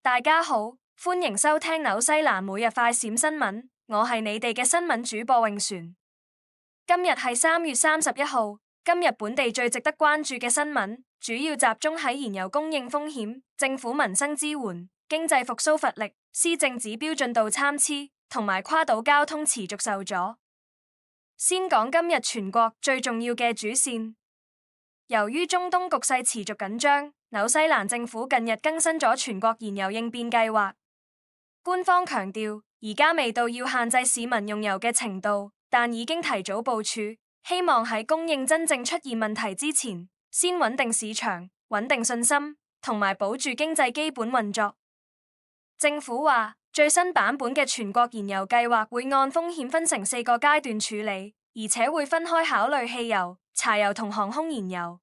大家好，歡迎收聽紐西蘭每日快閃新聞，我係你哋嘅新聞主播永璇。今日係3月31號，今日本地最值得關注嘅新聞，主要集中喺燃油供應風險、政府民生支援、經濟復甦乏力、施政指標進度參差，同埋跨島交通持續受阻。先講今日全國最重要嘅主線。由於中東局勢持續緊張，紐西蘭政府近日更新咗全國燃油應變計劃。官方強調，而家未到要限制市民用油嘅程度，但已經提早部署，希望喺供應真正出現問題之前，先穩定市場、穩定信心，同埋保住經濟基本運作。政府話，最新版本嘅全國燃油計劃會按風險分成4個階段處理，而且會分開考慮汽油、柴油同航空燃油。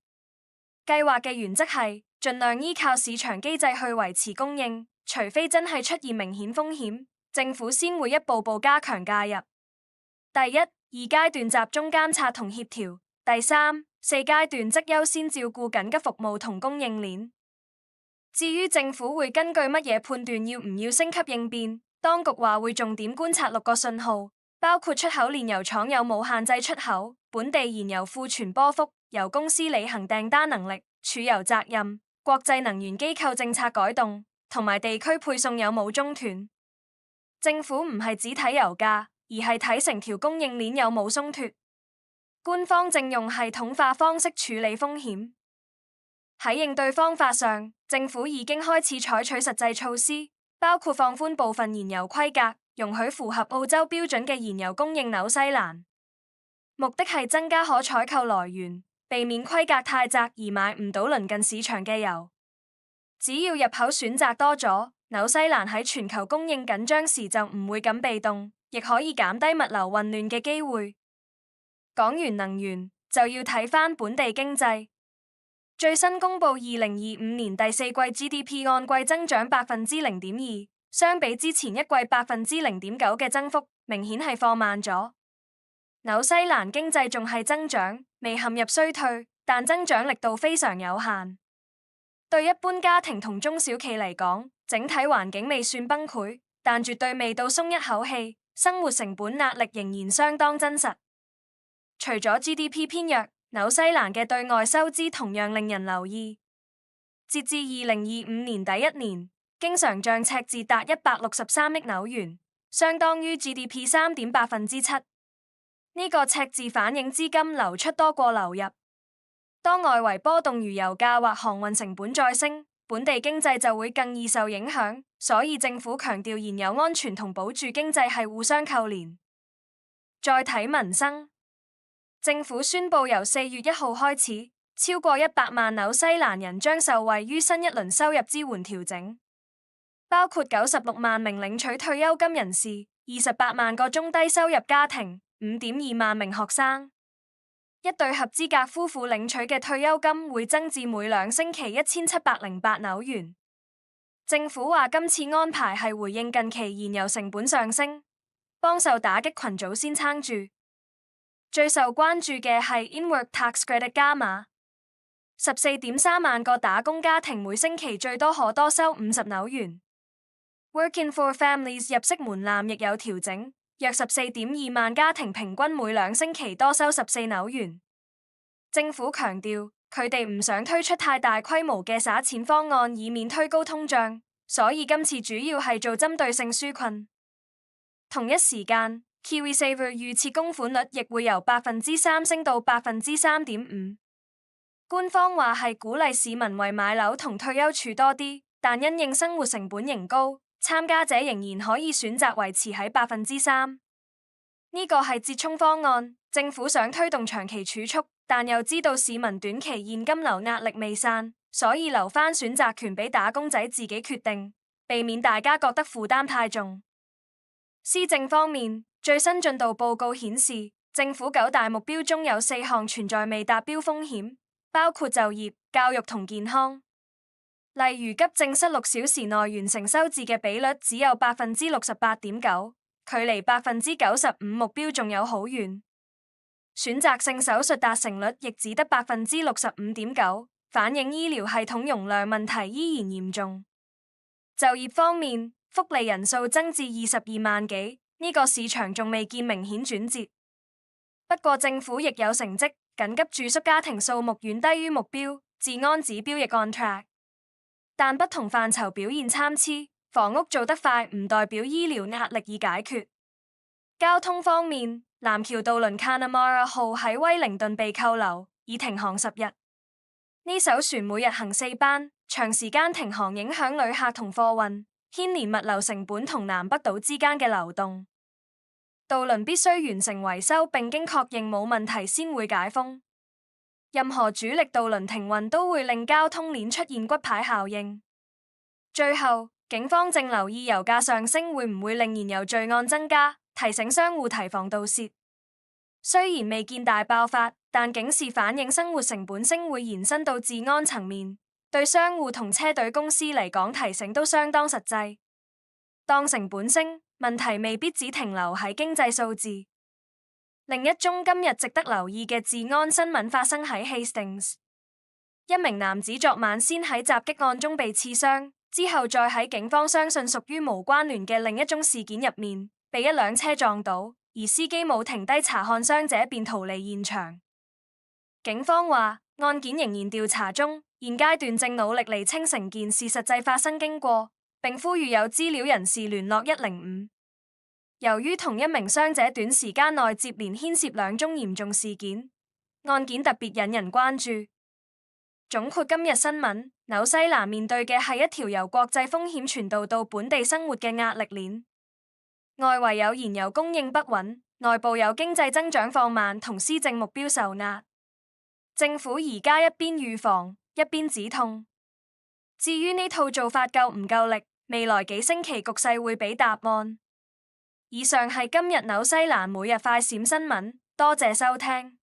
計劃嘅原則係盡量依靠市場機制去維持供應，除非真係出現明顯風險，政府先會一步步加強介入。第一、二階段集中監察同協調；第三、四階段則優先照顧緊急服務同供應鏈。至於政府會根據乜嘢判斷要唔要升級應變，當局話會重點觀察6個信號，包括出口煉油廠有冇限制出口、本地燃油庫存波幅、油公司履行訂單能力、儲油責任、國際能源機構政策改動，同埋地區配送有冇中斷。政府唔係只睇油價，而係睇成條供應鏈有冇鬆脫。官方正用系統化方式處理風險。喺應對方法上，政府已經開始採取實際措施，包括放寬部分燃油規格，容許符合澳洲標準嘅燃油供應紐西蘭。目的係增加可採購來源，避免規格太窄而買唔到鄰近市場嘅油。只要入口選擇多咗，紐西蘭喺全球供應緊張時就唔會咁被動，亦可以減低物流混亂嘅機會。講完能源，就要睇返本地經濟。最新公布2025年第四季 GDP 按季增長0.2%，相比之前一季0.9%嘅增幅，明顯係放慢咗。紐西蘭經濟仲係增長，未陷入衰退，但增長力度非常有限。對一般家庭同中小企嚟講，整體環境未算崩潰，但絕對未到鬆一口氣，生活成本壓力仍然相當真實。除咗 GDP 偏弱，紐西蘭嘅對外收支同樣令人留意。截至2025年第一年，經常賬赤字達163億紐元，相當於 GDP 3.7%。呢個赤字反映資金流出多過流入。當外圍波動如油價或航運成本再升，本地經濟就會更易受影響。所以政府強調燃油安全同保住經濟係互相扣連。再睇民生。政府宣布由4月1號開始，超過100萬紐西蘭人將受惠於新一輪收入支援調整，包括96萬名領取退休金人士、28萬個中低收入家庭、5.2萬名學生。一對合資格夫婦領取嘅退休金會增至每2星期1708紐元。政府話今次安排係回應近期燃油成本上升，幫受打擊群組先撐住。最受關注嘅係 In-Work Tax Credit 加碼，14.3萬個打工家庭每星期最多可多收50紐元。Working for Families 入息門檻亦有調整，約14.2萬家庭平均每2星期多收14紐元。政府強調，佢哋唔想推出太大規模嘅撒錢方案，以免推高通脹，所以今次主要係做針對性紓困。同一時間KiwiSaver 預設供款率亦會由3%升到3.5%。官方話係鼓勵市民為買樓同退休儲多啲，但因應生活成本仍高，參加者仍然可以選擇維持喺3%。呢個係折衷方案，政府想推動長期儲蓄，但又知道市民短期現金流壓力未散，所以留返選擇權俾打工仔自己決定，避免大家覺得負擔太重。施政方面，最新進度報告顯示，政府9大目標中有4項存在未達標風險，包括就業、教育同健康。例如急症室6小時內完成收治嘅比率只有68.9%，距離95%目標仲有好遠。選擇性手術達成率亦只得65.9%，反映醫療系統容量問題依然嚴重。就業方面，福利人數增至22萬幾，呢個市場仲未見明顯轉折。不過政府亦有成績，緊急住宿家庭數目遠低於目標，治安指標亦 on track。但不同範疇表現參差，房屋做得快唔代表醫療壓力已解決。交通方面，南橋渡輪 Connemara 號喺威靈頓被扣留，已停航10日。呢艘船每日行4班，長時間停航影響旅客同貨運，牽連物流成本同南北島之間嘅流動。渡輪必須完成維修並經確認冇問題先會解封。任何主力渡輪停運都會令交通鏈出現骨牌效應。最後，警方正留意油價上升會唔會令燃油罪案增加，提醒商戶提防盜竊。雖然未見大爆發，但警示反映生活成本升會延伸到治安層面，對商戶同車隊公司嚟講提醒都相當實際。當成本升，問題未必只停留喺經濟數字。另一宗今日值得留意嘅治安新聞發生喺 Hastings， 一名男子昨晚先喺襲擊案中被刺傷，之後再喺警方相信屬於無關聯嘅另一宗事件入面，被一輛車撞倒，而司機冇停低查看傷者便逃離現場。警方話案件仍然調查中，現階段正努力釐清成件事實際發生經過，並呼籲有資料人士聯絡105。由於同一名傷者短時間內接連牽涉2宗嚴重事件，案件特別引人關注。總括今日新聞，紐西蘭面對嘅係一條由國際風險傳導到本地生活嘅壓力鏈。外圍有燃油供應不穩，內部有經濟增長放慢同施政目標受壓。政府而家一邊預防，一邊止痛。至於呢套做法夠唔夠力，未來幾星期局勢會俾答案。以上係今日紐西蘭每日快閃新聞，多謝收聽。